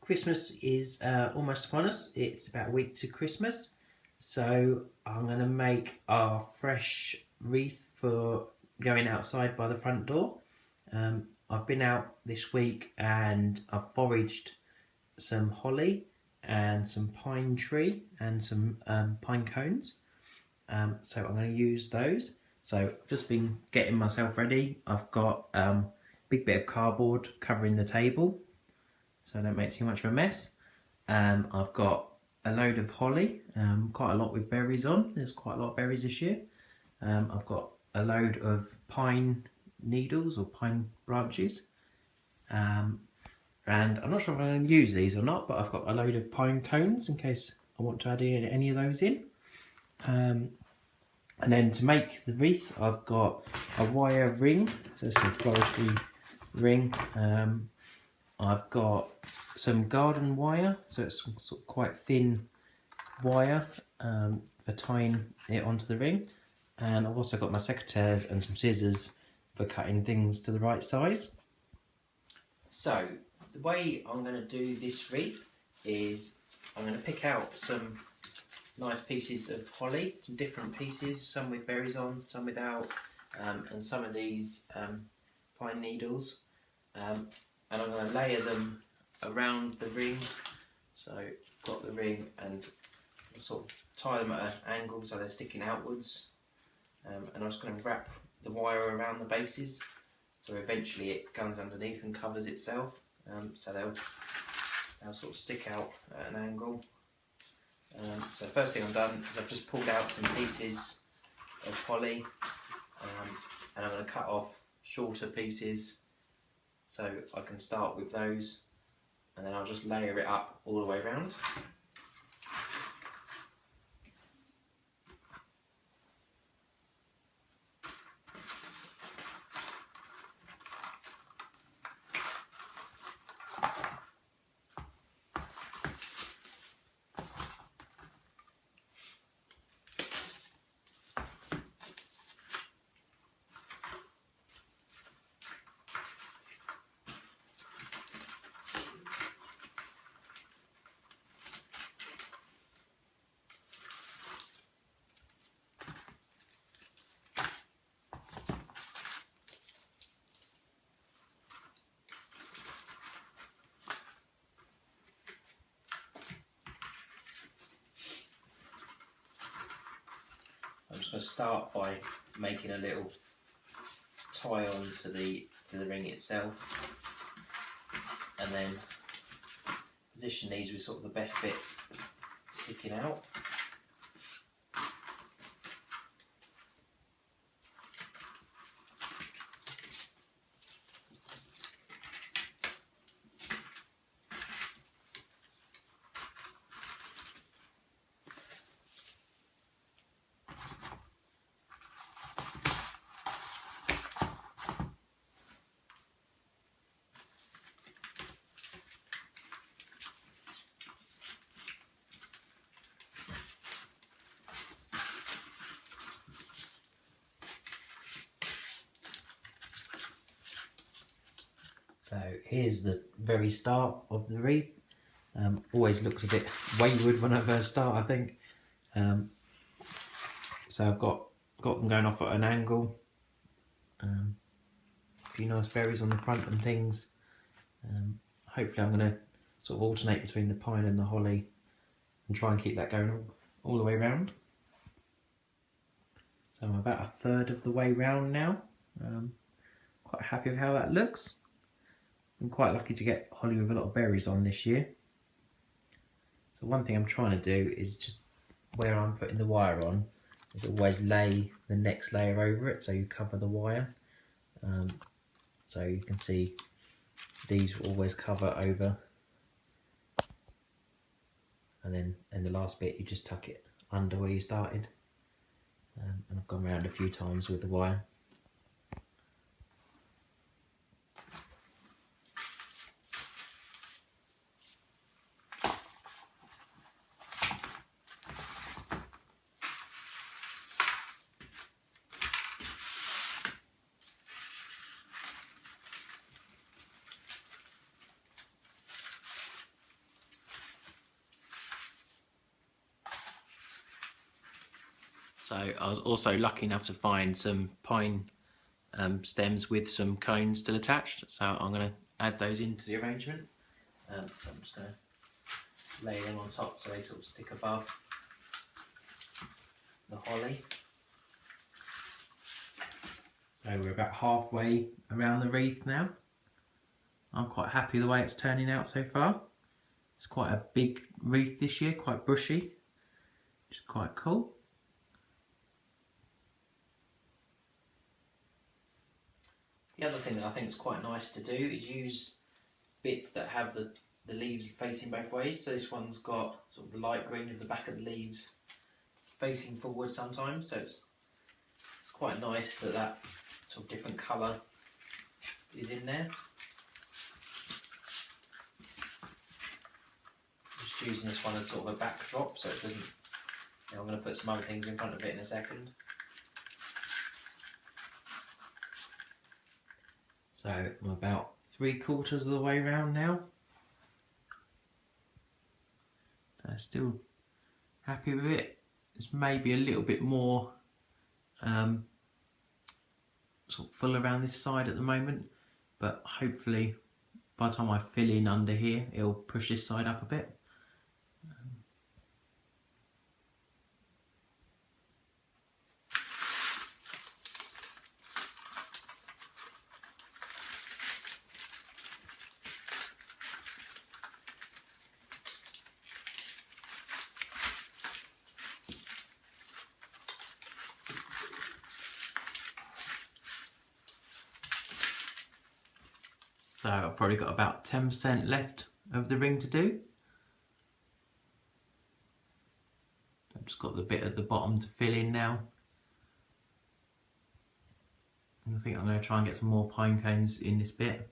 Christmas is almost upon us. It's about a week to Christmas. So I'm going to make our fresh wreath for going outside by the front door. I've been out this week and I've foraged some holly and some pine tree and some pine cones. So I'm going to use those. So I've just been getting myself ready. I've got a big bit of cardboard covering the table so I don't make too much of a mess. I've got a load of holly, quite a lot with berries on. There's quite a lot of berries this year. I've got a load of pine needles or pine branches. And I'm not sure if I'm going to use these or not, but I've got a load of pine cones in case I want to add any of those in. And then to make the wreath, I've got a wire ring, so it's a forestry ring. I've got some garden wire, so it's some sort of quite thin wire for tying it onto the ring. And I've also got my secateurs and some scissors for cutting things to the right size. So the way I'm going to do this wreath is I'm going to pick out some nice pieces of holly, some different pieces, some with berries on, some without, and some of these pine needles. And I'm going to layer them around the ring. So I've got the ring and I'll sort of tie them at an angle so they're sticking outwards. And I'm just going to wrap the wire around the bases so eventually it comes underneath and covers itself. So they'll sort of stick out at an angle. So first thing I've done is I've just pulled out some pieces of holly, and I'm going to cut off shorter pieces so I can start with those, and then I'll just layer it up all the way around. I'm just going to start by making a little tie on to the ring itself, and then position these with sort of the best bit sticking out. So here's the very start of the wreath. Always looks a bit wayward when I first start, I think. So I've got them going off at an angle. A few nice berries on the front and things. Hopefully I'm going to sort of alternate between the pine and the holly and try and keep that going all the way round. So I'm about a third of the way round now. Quite happy with how that looks. I'm quite lucky to get holly with a lot of berries on this year. So one thing I'm trying to do is just where I'm putting the wire on is always lay the next layer over it so you cover the wire. So you can see these will always cover over, and then in the last bit you just tuck it under where you started. And I've gone around a few times with the wire. So I was also lucky enough to find some pine stems with some cones still attached, so I'm going to add those into the arrangement. So I'm just going to lay them on top so they sort of stick above the holly. So we're about halfway around the wreath now. I'm quite happy the way it's turning out so far. It's quite a big wreath this year, quite bushy, which is quite cool. The other thing that I think is quite nice to do is use bits that have the leaves facing both ways. So this one's got sort of the light green of the back of the leaves facing forward sometimes, so it's quite nice that that sort of different colour is in there. Just using this one as sort of a backdrop so it doesn't, I'm going to put some other things in front of it in a second. So I'm about 3/4 of the way round now. So still happy with it. It's maybe a little bit more sort of full around this side at the moment, but hopefully by the time I fill in under here it'll push this side up a bit. So I've probably got about 10% left of the ring to do. I've just got the bit at the bottom to fill in now. And I think I'm going to try and get some more pine cones in this bit.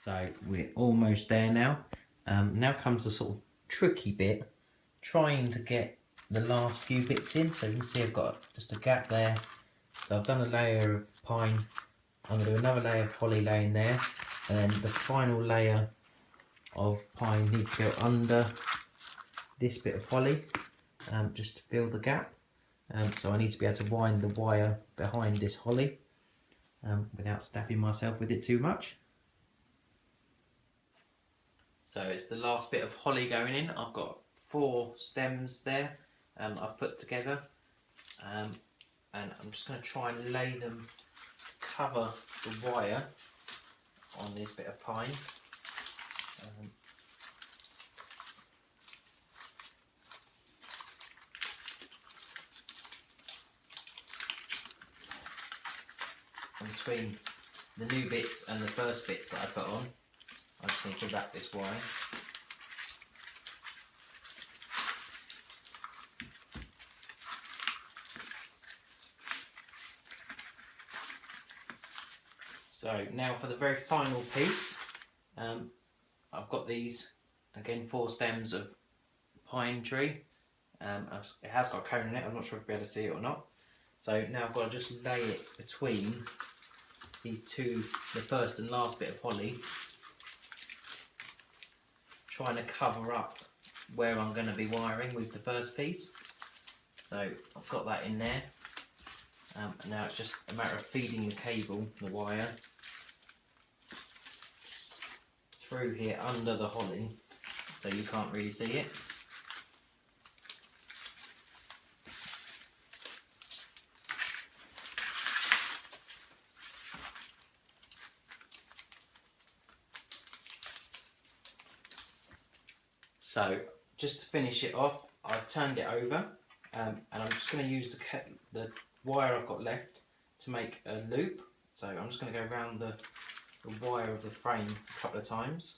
So we're almost there now. Now comes the sort of tricky bit, trying to get the last few bits in. So you can see I've got just a gap there. So I've done a layer of pine. I'm going to do another layer of holly laying there, and then the final layer of pine needs to go under this bit of holly, just to fill the gap. So I need to be able to wind the wire behind this holly without stabbing myself with it too much. So it's the last bit of holly going in. I've got 4 stems there I've put together, and I'm just going to try and lay them to cover the wire on this bit of pine. And between the new bits and the first bits that I put on, I just need to wrap this wire. So now for the very final piece, I've got these, again, 4 stems of pine tree. It has got a cone in it, I'm not sure if you'll be able to see it or not. So now I've got to just lay it between these 2, the first and last bit of holly, trying to cover up where I'm going to be wiring with the first piece. So I've got that in there, and now it's just a matter of feeding the cable, the wire, through here under the holly, so you can't really see it. So just to finish it off, I've turned it over, and I'm just going to use the wire I've got left to make a loop. So I'm just going to go around the wire of the frame a couple of times.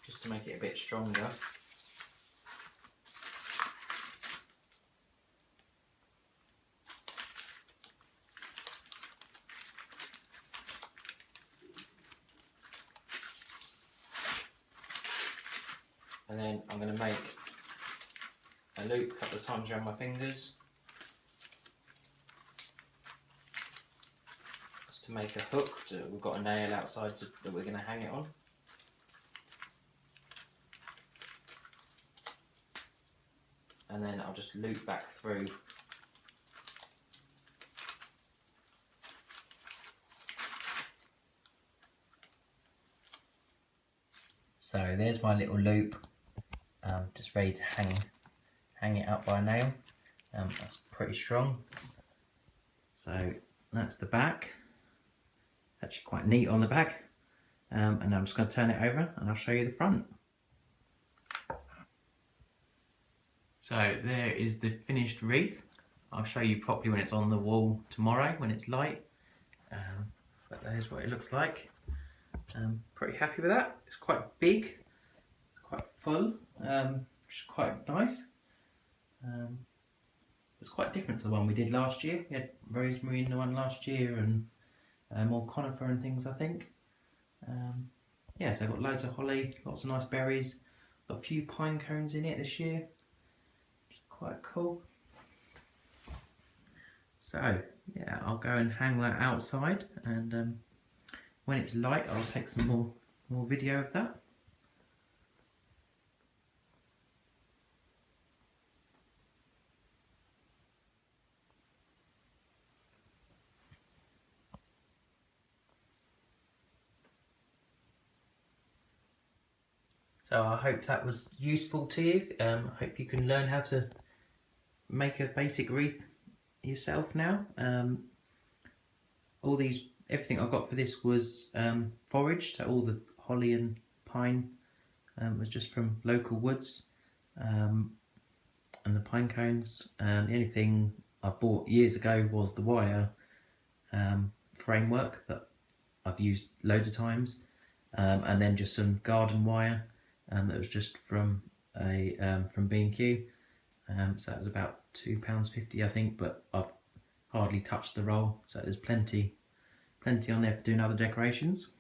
Just to make it a bit stronger. And then I'm going to make a loop a couple of times around my fingers, just to make a hook. We've got a nail outside that we're going to hang it on. And then I'll just loop back through. So there's my little loop, just ready to hang it up by a nail. That's pretty strong. So that's the back. Actually quite neat on the back. And I'm just going to turn it over and I'll show you the front. So there is the finished wreath. I'll show you properly when it's on the wall tomorrow, when it's light. But there's what it looks like. Pretty happy with that. It's quite big, it's quite full, which is quite nice. It's quite different to the one we did last year. We had rosemary in the one last year and more conifer and things, I think. Yeah, so I've got loads of holly, lots of nice berries. Got a few pine cones in it this year, which is quite cool. So yeah, I'll go and hang that outside, and when it's light I'll take some more video of that. So I hope that was useful to you. I hope you can learn how to make a basic wreath yourself now. Everything I got for this was foraged. All the holly and pine was just from local woods, and the pine cones. The only thing I bought years ago was the wire framework that I've used loads of times, and then just some garden wire that was just from B&Q. So that was about £2.50 I think, but I've hardly touched the roll, so there's plenty on there for doing other decorations.